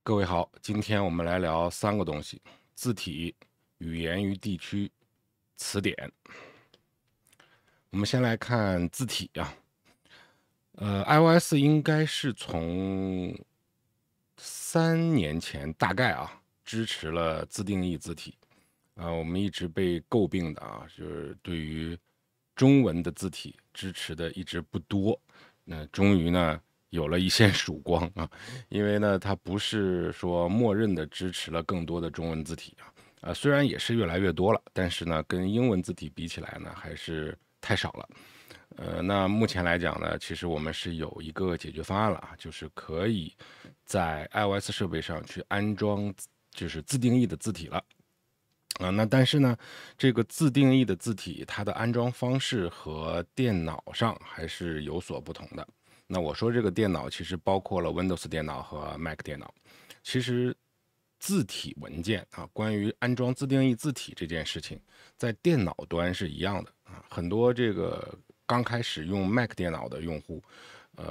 各位好，今天我们来聊三个东西：字体、语言与地区、词典。我们先来看字体啊，iOS 应该是从3年前大概支持了自定义字体。我们一直被诟病的就是对于中文的字体支持的一直不多。那终于呢有了一线曙光啊，因为呢它不是说默认的支持了更多的中文字体虽然也是越来越多了，但是呢跟英文字体比起来呢还是太少了。那目前来讲呢，其实我们是有一个解决方案了就是可以在 iOS 设备上去安装就是自定义的字体了。那但是呢，这个自定义的字体，它的安装方式和电脑上还是有所不同的。那我说这个电脑其实包括了 Windows 电脑和 Mac 电脑。其实字体文件关于安装自定义字体这件事情，在电脑端是一样的很多这个刚开始用 Mac 电脑的用户，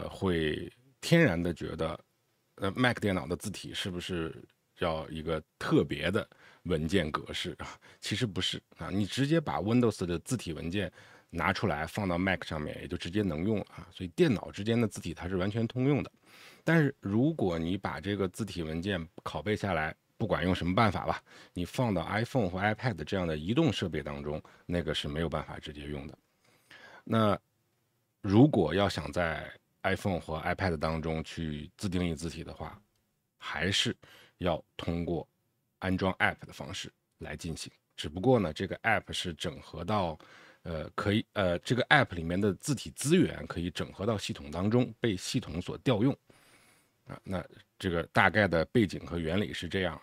会天然的觉得，Mac 电脑的字体是不是要一个特别的文件格式其实不是你直接把 Windows 的字体文件拿出来放到 Mac 上面，也就直接能用了所以电脑之间的字体它是完全通用的。但是如果你把这个字体文件拷贝下来，不管用什么办法吧，你放到 iPhone 或 iPad 这样的移动设备当中，那个是没有办法直接用的。那如果要想在 iPhone 和 iPad 当中去自定义字体的话，还是要通过安装 App 的方式来进行。只不过呢，这个 App 是整合到，这个 App 里面的字体资源可以整合到系统当中，被系统所调用那这个大概的背景和原理是这样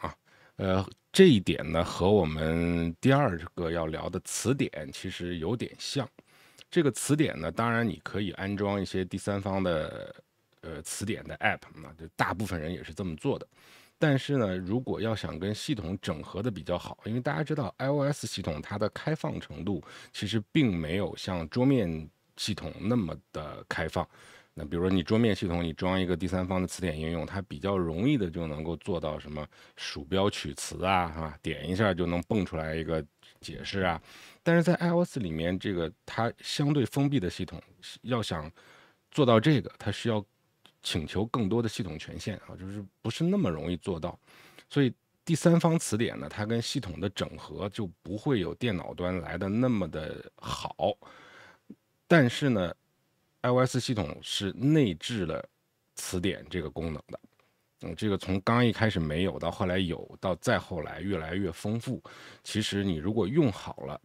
这一点呢和我们第二个要聊的词典其实有点像。这个词典呢，当然你可以安装一些第三方的词典的 App 就大部分人也是这么做的。但是呢，如果要想跟系统整合的比较好，因为大家知道 iOS 系统它的开放程度其实并没有像桌面系统那么的开放。那比如说你桌面系统你装一个第三方的词典应用，它比较容易的就能够做到什么鼠标取词点一下就能蹦出来一个解释但是在 iOS 里面，这个它相对封闭的系统，要想做到这个，它需要请求更多的系统权限就是不是那么容易做到。所以第三方词典呢，它跟系统的整合就不会有电脑端来的那么的好。但是呢，iOS 系统是内置了词典这个功能的。这个从刚一开始没有到后来有，到再后来越来越丰富。其实你如果用好了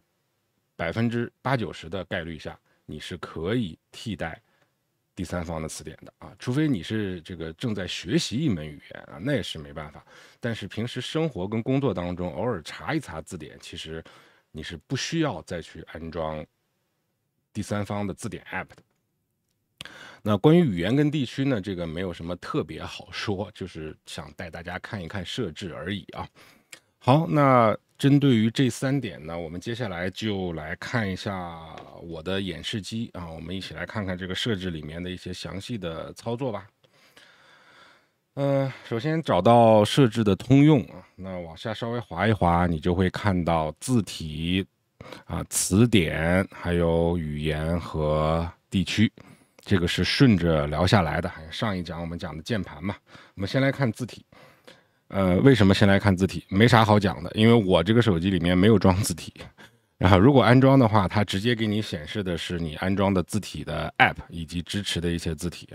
，80%-90%的概率下，你是可以替代第三方的词典的除非你是这个正在学习一门语言那也是没办法。但是平时生活跟工作当中偶尔查一查字典，其实你是不需要再去安装第三方的字典 App 的。那关于语言跟地区呢，这个没有什么特别好说，就是想带大家看一看设置而已好，那针对于这3点呢，我们接下来就来看一下我的演示机我们一起来看看这个设置里面的一些详细的操作吧。首先找到设置的通用那往下稍微滑一滑，你就会看到字体词典，还有语言和地区。这个是顺着聊下来的，上一讲我们讲的键盘嘛。我们先来看字体。为什么先来看字体？没啥好讲的，因为我这个手机里面没有装字体。然后如果安装的话，它直接给你显示的是你安装的字体的 App 以及支持的一些字体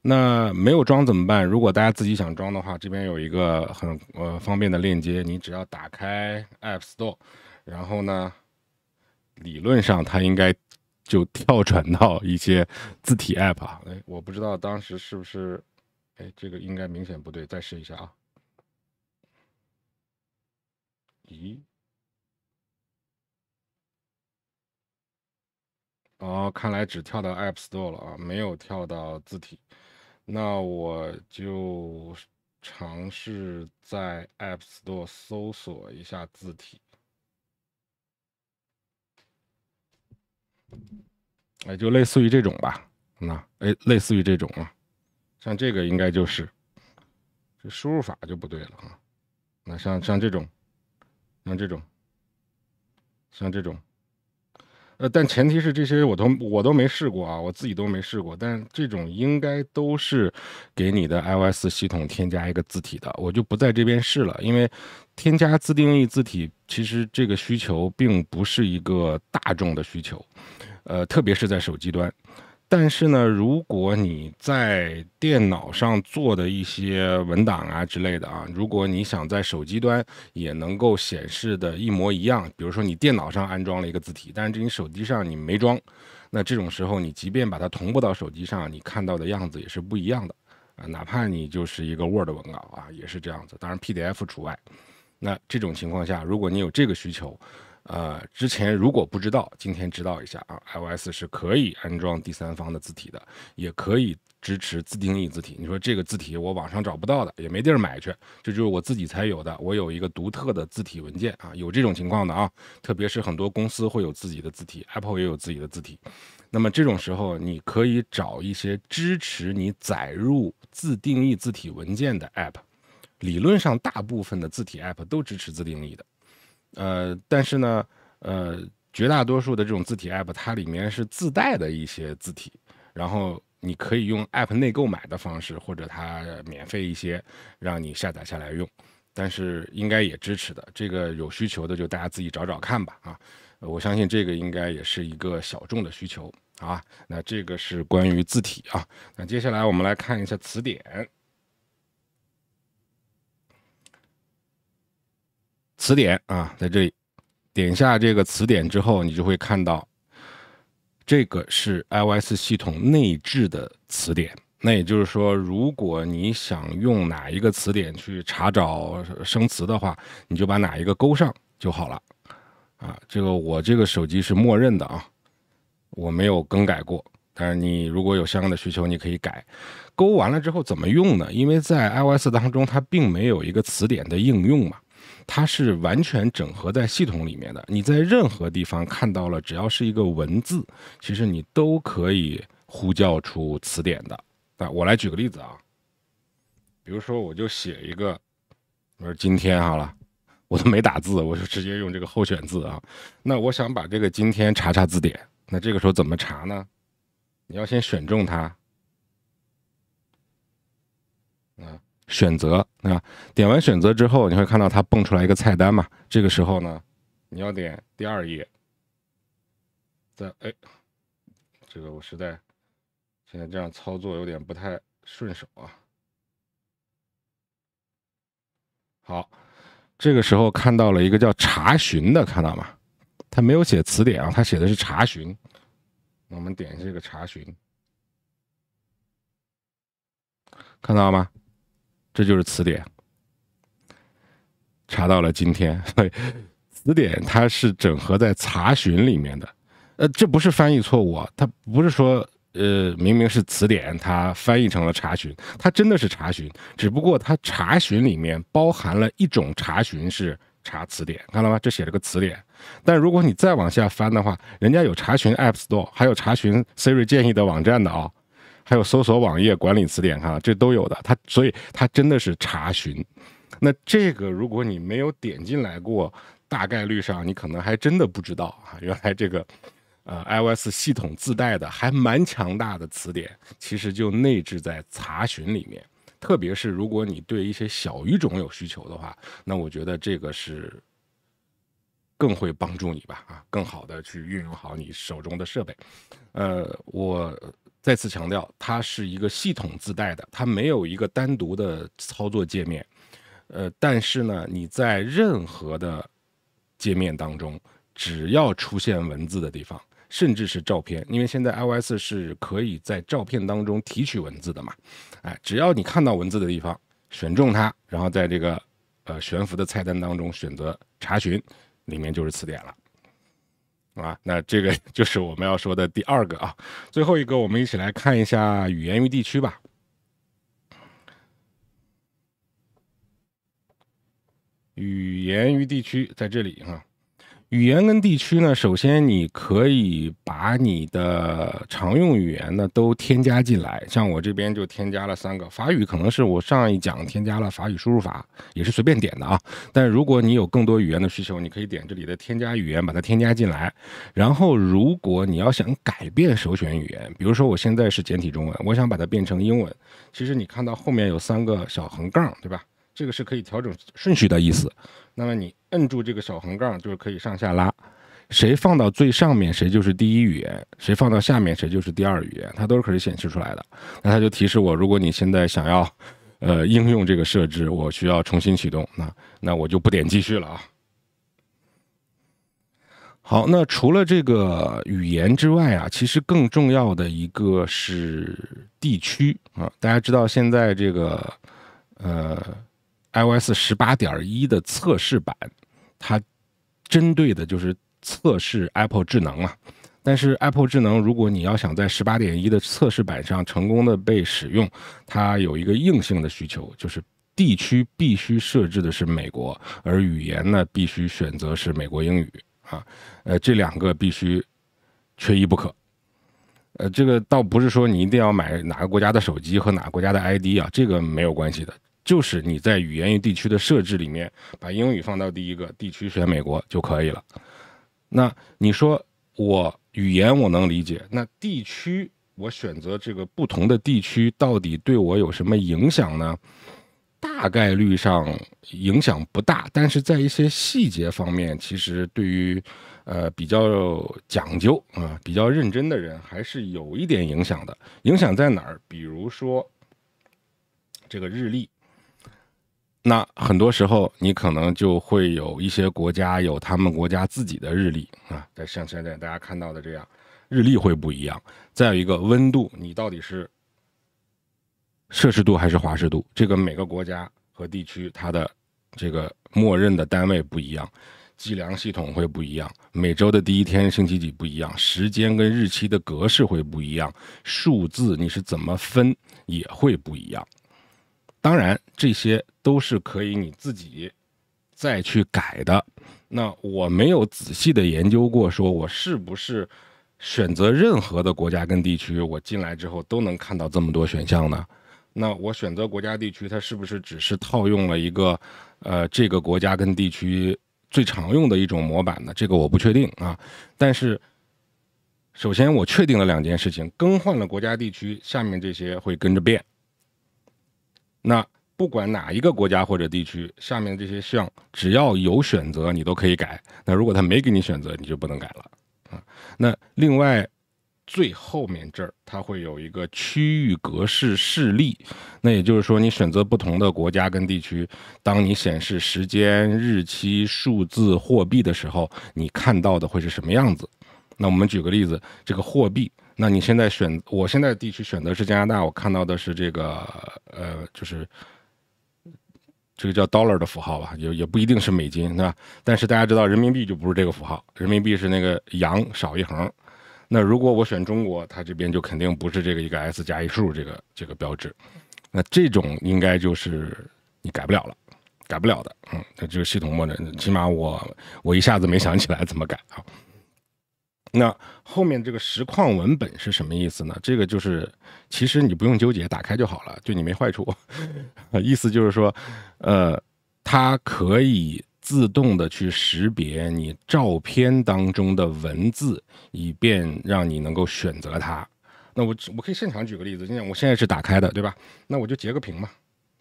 那没有装怎么办？如果大家自己想装的话，这边有一个很方便的链接，你只要打开 App Store，然后呢，理论上它应该就跳转到一些字体 App 我不知道当时是不是，这个应该明显不对，再试一下咦，看来只跳到 App Store 了没有跳到字体。那我就尝试在 App Store 搜索一下字体。就类似于这种吧。类似于这种像这个应该就是这输入法就不对了啊。那像这种，像这种，像这种。但前提是这些我都没试过啊，我自己都没试过。但这种应该都是给你的 iOS 系统添加一个字体的，我就不在这边试了，因为添加自定义字体其实这个需求并不是一个大众的需求，特别是在手机端。但是呢，如果你在电脑上做的一些文档啊之类的啊，如果你想在手机端也能够显示的一模一样，比如说你电脑上安装了一个字体，但是你手机上你没装，那这种时候你即便把它同步到手机上，你看到的样子也是不一样的啊，哪怕你就是一个 Word 文稿啊，也是这样子，当然 PDF 除外。那这种情况下，如果你有这个需求，之前如果不知道，今天知道一下啊 ，iOS 是可以安装第三方的字体的，也可以支持自定义字体。你说这个字体我网上找不到的，也没地儿买去，这就是我自己才有的，我有一个独特的字体文件啊，有这种情况的啊，特别是很多公司会有自己的字体 ，Apple 也有自己的字体。那么这种时候，你可以找一些支持你载入自定义字体文件的 App。理论上，大部分的字体 App 都支持自定义的。但是呢，绝大多数的这种字体 App，它里面是自带的一些字体，然后你可以用 App 内购买的方式，或者它免费一些，让你下载下来用。但是应该也支持的，这个有需求的就大家自己找找看吧啊！我相信这个应该也是一个小众的需求啊。那这个是关于字体啊。那接下来我们来看一下词典。词典啊，在这里点下这个词典之后，你就会看到，这个是 iOS 系统内置的词典。那也就是说，如果你想用哪一个词典去查找生词的话，你就把哪一个勾上就好了。啊，我这个手机是默认的啊，我没有更改过。但是你如果有相应的需求，你可以改。勾完了之后怎么用呢？因为在 iOS 当中，它并没有一个词典的应用嘛。它是完全整合在系统里面的，你在任何地方看到了，只要是一个文字，其实你都可以呼叫出词典的。那我来举个例子啊，比如说我就写一个，我说今天好了，我都没打字，我就直接用这个候选字啊。那我想把这个今天查查字典，那这个时候怎么查呢？你要先选中它，选择啊，点完选择之后，你会看到它蹦出来一个菜单嘛？这个时候呢，你要点第二页。这个我实在现在这样操作有点不太顺手啊。好，这个时候看到了一个叫查询的，看到吗？它没有写词典啊，它写的是查询。我们点这个查询，看到吗？这就是词典。查到了今天，词典它是整合在查询里面的。这不是翻译错误啊，它不是说明明是词典，它翻译成了查询，它真的是查询，只不过它查询里面包含了一种查询是查词典，看到吗？这写了个词典。但如果你再往下翻的话，人家有查询 App Store， 还有查询 Siri 建议的网站的啊、还有搜索网页管理词典，看这都有的。所以它真的是查询。那这个如果你没有点进来过，大概率上你可能还真的不知道啊，原来这个iOS 系统自带的还蛮强大的词典，其实就内置在查询里面。特别是如果你对一些小语种有需求的话，那我觉得这个是更会帮助你吧，啊，更好的去运用好你手中的设备。我再次强调，它是一个系统自带的，它没有一个单独的操作界面。但是呢，你在任何的界面当中，只要出现文字的地方，甚至是照片，因为现在 iOS 是可以在照片当中提取文字的嘛，只要你看到文字的地方，选中它，然后在这个悬浮的菜单当中选择查询，里面就是词典了。那这个就是我们要说的第二个啊，最后一个我们一起来看一下语言与地区吧。语言与地区在这里啊，语言跟地区呢，首先你可以把你的常用语言呢都添加进来，像我这边就添加了3个，法语可能是我上一讲添加了法语输入法，也是随便点的啊。但如果你有更多语言的需求，你可以点这里的添加语言，把它添加进来。然后如果你要想改变首选语言，比如说我现在是简体中文，我想把它变成英文，其实你看到后面有3个小横杠，对吧？这个是可以调整顺序的意思。那么你摁住这个小横杠，就是可以上下拉，谁放到最上面，谁就是第一语言；谁放到下面，谁就是第2语言，它都是可以显示出来的。那它就提示我，如果你现在想要应用这个设置，我需要重新启动，那我就不点继续了啊。好，那除了这个语言之外啊，其实更重要的一个是地区啊。大家知道现在这个iOS 18.1的测试版，它针对的就是测试 Apple 智能啊。但是 Apple 智能，如果你要想在18.1的测试版上成功的被使用，它有一个硬性的需求，就是地区必须设置的是美国，而语言呢必须选择是美国英语啊。这2个必须缺一不可。这个倒不是说你一定要买哪个国家的手机和哪个国家的 ID 啊，这个没有关系的。就是你在语言与地区的设置里面，把英语放到第1个，地区选美国就可以了。那你说我语言我能理解，那地区我选择这个不同的地区到底对我有什么影响呢？大概率上影响不大，但是在一些细节方面，其实对于比较讲究啊、比较认真的人还是有一点影响的。影响在哪儿？比如说这个日历。那很多时候你可能就会有一些国家有他们国家自己的日历啊，像现在大家看到的这样，日历会不一样。再有一个温度，你到底是摄氏度还是华氏度？这个每个国家和地区它的这个默认的单位不一样，计量系统会不一样，每周的第1天星期几不一样，时间跟日期的格式会不一样，数字你是怎么分也会不一样。当然这些都是可以你自己再去改的。那我没有仔细的研究过，说我是不是选择任何的国家跟地区，我进来之后都能看到这么多选项呢？那我选择国家地区，它是不是只是套用了一个这个国家跟地区最常用的一种模板呢？这个我不确定啊。但是首先我确定了2件事情，更换了国家地区，下面这些会跟着变。那不管哪一个国家或者地区，下面这些项只要有选择，你都可以改。那如果他没给你选择，你就不能改了啊。那另外最后面这儿，它会有一个区域格式示例。那也就是说，你选择不同的国家跟地区，当你显示时间、日期、数字、货币的时候，你看到的会是什么样子？那我们举个例子，这个货币。那你现在我现在地区选择是加拿大，我看到的是这个就是这个叫 dollar 的符号吧，也不一定是美金，对吧？但是大家知道人民币就不是这个符号，人民币是那个阳少一横。那如果我选中国，它这边就肯定不是这个一个 S 加一竖这个标志。那这种应该就是你改不了了，改不了的。那这个系统默认，起码我一下子没想起来怎么改啊。那后面这个实况文本是什么意思呢？这个就是其实你不用纠结，打开就好了，对你没坏处。意思就是说，它可以自动的去识别你照片当中的文字，以便让你能够选择它。那我可以现场举个例子，我现在是打开的，对吧？那我就截个屏嘛。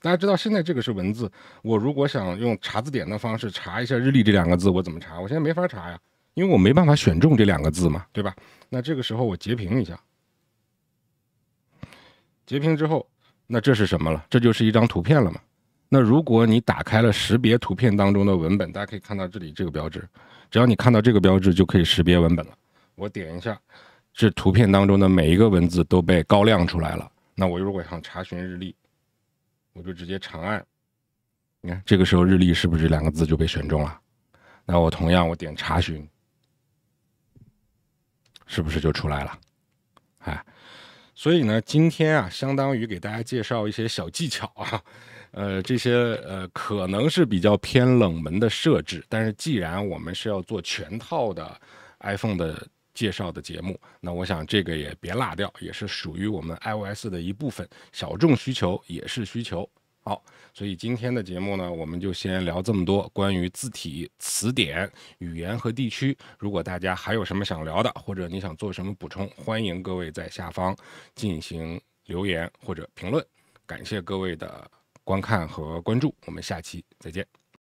大家知道现在这个是文字，我如果想用查字典的方式查一下日历这2个字，我怎么查？我现在没法查呀。因为我没办法选中这2个字嘛，对吧？那这个时候我截屏一下，截屏之后，那这是什么了？这就是一张图片了嘛。那如果你打开了识别图片当中的文本，大家可以看到这里这个标志，只要你看到这个标志就可以识别文本了。我点一下，这图片当中的每一个文字都被高亮出来了。那我如果想查询日历，我就直接长按，你看这个时候日历是不是这2个字就被选中了？那我同样我点查询，是不是就出来了？所以呢，今天啊，相当于给大家介绍一些小技巧啊，这些可能是比较偏冷门的设置，但是既然我们是要做全套的 iPhone 的介绍的节目，那我想这个也别落掉，也是属于我们 iOS 的一部分，小众需求也是需求。好，所以今天的节目呢，我们就先聊这么多关于字体、词典、语言和地区。如果大家还有什么想聊的，或者你想做什么补充，欢迎各位在下方进行留言或者评论。感谢各位的观看和关注，我们下期再见。